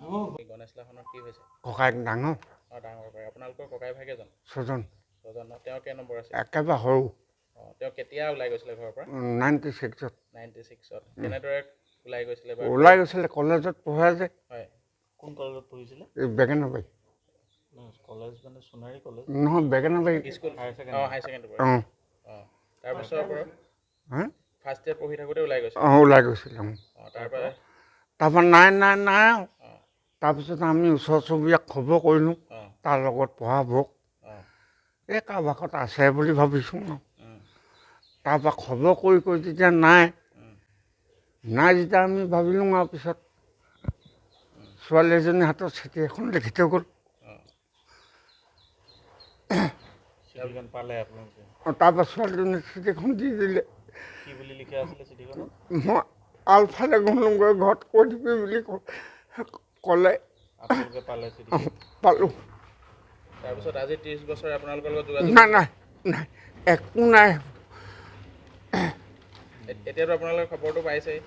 গণেশ লাখনত কি হৈছে? ককাইক ডাঙৰ ডাঙৰ ককাই। আপোনালোকৰ ককাই ভাই কেইজন? ছজন। ছজন ন? তেওঁ কেই নম্বৰ আছে? একেবাৰে সৰু। তেওঁ কেতিয়া ওলাই গৈছিলে ঘৰৰ পৰা? 96ত। 96ত। কেনেদৰে ওলাই গৈছিলে? ওলাই গৈছিলে কলেজত পঢ়াই যে। হয়। কোন কলেজত পঢ়িছিলে? এই বেঙেনাবাৰী। কলেজ মানে সোণাৰী কলেজ? নহয়, বেঙেনাবাৰী স্কুল। হাই ছেকেণ্ডেৰী। তাৰপিছৰ পৰা ফাৰ্ষ্ট ইয়েৰ পঢ়ি থাকোঁতে ওলাই গৈছিলে? ওলাই গৈছিলে। তাৰপৰা নাই তাৰপিছত আমি ওচৰ চুবুৰীয়াক খবৰ কৰিলোঁ তাৰ লগত পঢ়াবোৰক। এই কাৰোবাকত আছে বুলি ভাবিছোঁ ন। তাৰপৰা খবৰ কৰি যেতিয়া নাই যেতিয়া আমি ভাবিলোঁ আৰু পিছত ছোৱালী এজনীৰ হাতত চিঠি এখন লিখি থৈ গ'ল। তাৰপৰা ছোৱালীজনী চিঠিখন দি দিলে। কি বুলি লিখা আছিলে চিঠিখনত? মই আলফালে গ'লোগৈ ঘৰত কৈ দিবি বুলি ক'লে। আপোনালোকে পালে চিঠি? পালোঁ। তাৰপিছত আজি 30 বছৰে আপোনালোকৰ লগত যোগাযোগ? নাই একো নাই। এতিয়াতো আপোনালোকে খবৰটো পাইছেই?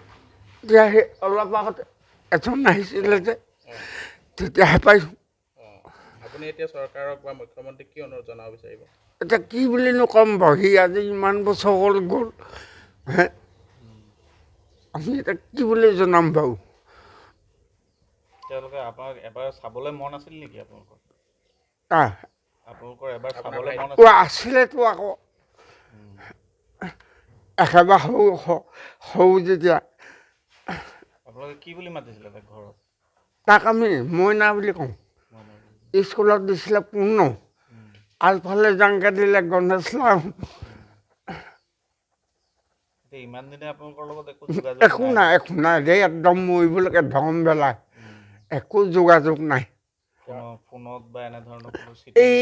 এতিয়া সেই অলপ আগতে এজন আহিছিলে যে তেতিয়াহে পাইছোঁ। আপুনি এতিয়া চৰকাৰক বা মুখ্যমন্ত্ৰীক কি অনুৰোধ জনাব বিচাৰিব? এতিয়া কি বুলিনো ক'ম বাৰু, সি আজি ইমান বছৰ গ'ল আমি এতিয়া কি বুলি জনাম বাৰু। তেওঁলোকে আপোনাক এবাৰ চাবলৈ মন আছিল নেকি আপোনালোকৰ? আপোনালোকৰ এবাৰ চাবলৈ মন আছিল? আছিলেতো আকৌ একেবাৰে সৰু যেতিয়া। আপোনালোকে কি বুলি মাতিছিলে তাক ঘৰত? তাক আমি মইনা বুলি কওঁ। স্কুলত দিছিলে পূৰ্ণ, আলফালে জাংকে দিলে গণেশ লাল। ইমান দিনে আপোনালোকৰ লগত একো নাই দেই, একদম মৰিবলৈকে ধম বেলাই একো যোগাযোগ নাই। ফোনত বা এনেধৰণৰ এই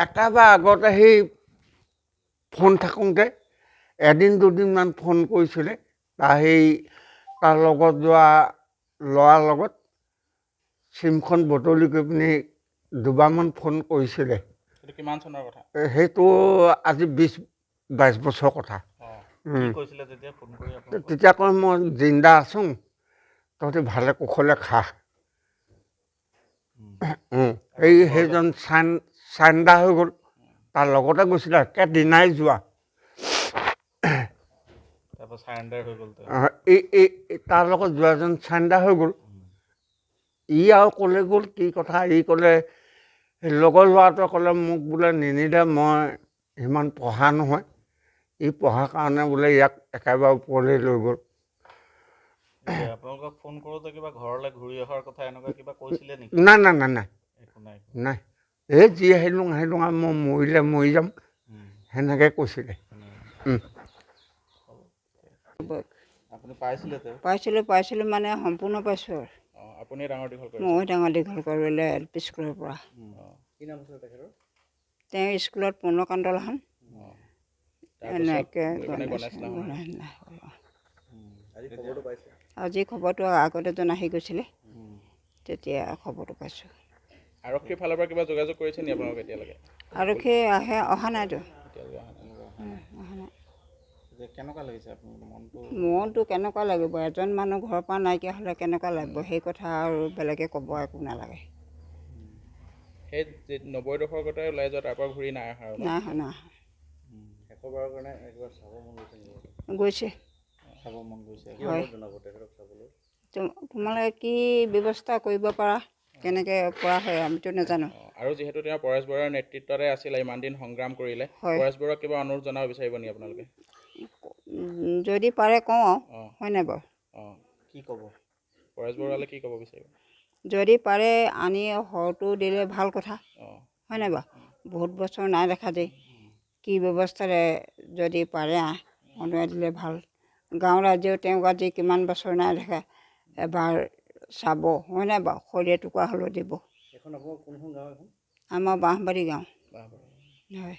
একেবাৰে আগতে সেই ফোন থাকোঁতে এদিন দুদিনমান ফোন কৰিছিলে। তাৰ লগত যোৱা ল'ৰাৰ লগত চিমখন বদলি কৰি পিনি দুবাৰমান ফোন কৰিছিলে। কিমান চনৰ কথা? সেইটো আজি 20-22 বছৰৰ কথা। তেতিয়া কয় মই জিন্দা আছোঁ, তহঁতি ভালে কুশলে খা। সেইজন চাইন্দা হৈ গ'ল, তাৰ লগতে গৈছিলে একেদিনাই যোৱা। তাৰ লগত যোৱাজন চাইন্দা হৈ গ'ল। ই আৰু ক'লে গ'ল কি কথা, ই ক'লে লগৰ ল'ৰাটোৱে ক'লে মোক বোলে নিনিলে, মই সিমান পঢ়া নহয়, ই পঢ়াৰ কাৰণে বোলে ইয়াক একেবাৰে ওপৰলৈ লৈ গ'ল। আপোনালোকক ফোন কৰোঁতে কিবা ঘৰলৈ ঘূৰি অহাৰ কথা এনেকুৱা কিবা কৈছিলে নেকি? নাই এই যি আহিলোঁ আৰু মই মৰিলে মৰি যাম সেনেকৈ কৈছিলে। আপুনি পাইছিলে? পাইছিলোঁ মানে সম্পূৰ্ণ পাইছোঁ আৰু। আপুনি ডাঙৰ দীঘল কৰিছে? মই ডাঙৰ দীঘল কৰিলে LP স্কুলৰ পৰা। কি নাম আছিলে তেখেতৰ? তেওঁ স্কুলত পূৰ্ণকান্ত লাহন। এনেকৈ আজি খবৰটো আগতে এজন আহি গৈছিলে, তেতিয়া খবৰটো পাইছোঁ। আৰক্ষীৰ ফালৰ পৰা কিবা যোগাযোগ কৰিছে নেকি আপোনালোকে এতিয়ালৈকে? আৰক্ষী অহা নাইতো। কেনেকুৱা লাগিছে আপোনাৰ মনটো? কেনেকুৱা লাগিব, এজন মানুহ ঘৰৰ পৰা নাইকিয়া হ'লে কেনেকুৱা লাগিব, সেই কথা আৰু বেলেগে ক'ব একো নালাগে। সেই 90 দশকতে ওলাই যোৱা তাৰ পৰা ঘূৰি নাই অহা? নাই অহা। শেষৰবাৰৰ কাৰণে একবাৰ চাব মন গৈছে নেকি? গৈছে। চাব মন গৈছে? হয়। জনাব তেখেতক চাবলৈ? তোমালোকে কি ব্যৱস্থা কৰিব পাৰা, কেনেকৈ পৰা হয় আমিতো নাজানো। আৰু যিহেতু তেওঁ পৰেশ বৰুৱাৰ নেতৃত্বতে আছিলে, ইমান দিন সংগ্ৰাম কৰিলে, পৰেশ বৰুৱাক কিবা অনুৰোধ জনাব বিচাৰিব নেকি আপোনালোকে? যদি পাৰে কওঁ আৰু, হয় নাই বাৰু? কি ক'ব? পৰেশ বৰুৱালৈ কি ক'ব বিচাৰিব? যদি পাৰে আনি হৰটো দিলে ভাল কথা, হয় নাই বাৰু? বহুত বছৰ নাই দেখা যে, কি ব্যৱস্থাৰে যদি পাৰে অনোৱাই দিলে ভাল। গাঁও ৰাইজেও তেওঁক আজি কিমান বছৰ নাই দেখা, এবাৰ চাব, হয় নাই বাৰু? খৰি এটুকুৰা হ'লেও দিব। এখন আপোনাৰ কোনখন গাঁও এখন? আমাৰ বাঁহবাৰী গাঁও। হয়।